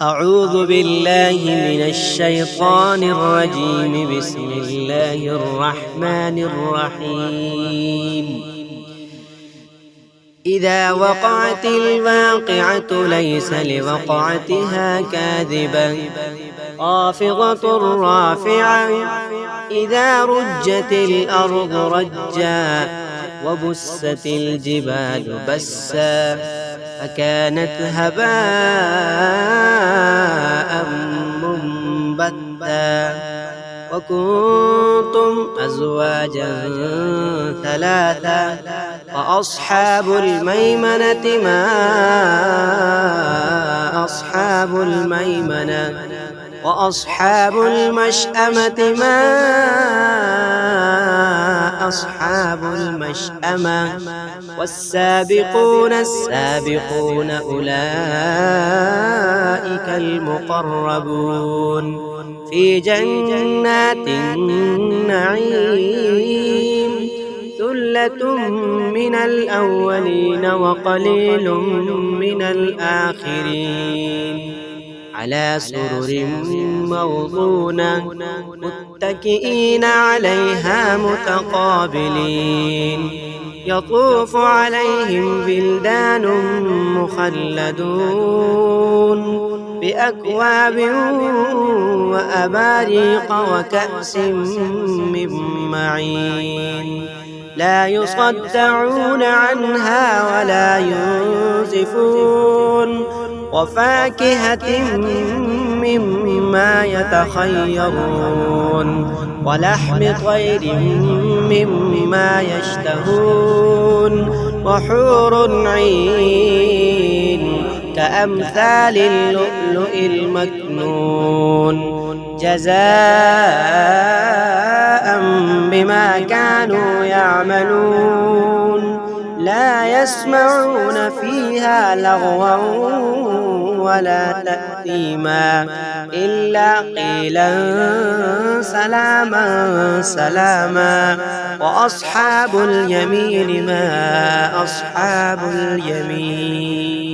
أعوذ بالله من الشيطان الرجيم. بسم الله الرحمن الرحيم. إذا وقعت الواقعة ليس لوقعتها كاذبة خافضة رافعة إذا رجت الأرض رجا وبست الجبال بسا فكانت هباء منبثا وكنتم أزواجا ثلاثا فأصحاب الميمنة ما أصحاب الميمنة وأصحاب المشأمة ما أصحاب المشأمة والسابقون السابقون أولئك المقربون في جنات النعيم ثلة من الأولين وقليل من الآخرين على سرر موضونة متكئين عليها متقابلين يطوف عليهم بلدان مخلدون بأكواب وأباريق وكأس من معين لا يصدعون عنها ولا ينزفون وفاكهة مما يتخيرون ولحم طير مما يشتهون وحور عين كأمثال اللؤلؤ المكنون جزاء بما كانوا يعملون لا يسمعون فيها لغوا ولا تأثيما إلا قيلا سلاما سلاما وأصحاب اليمين ما أصحاب اليمين.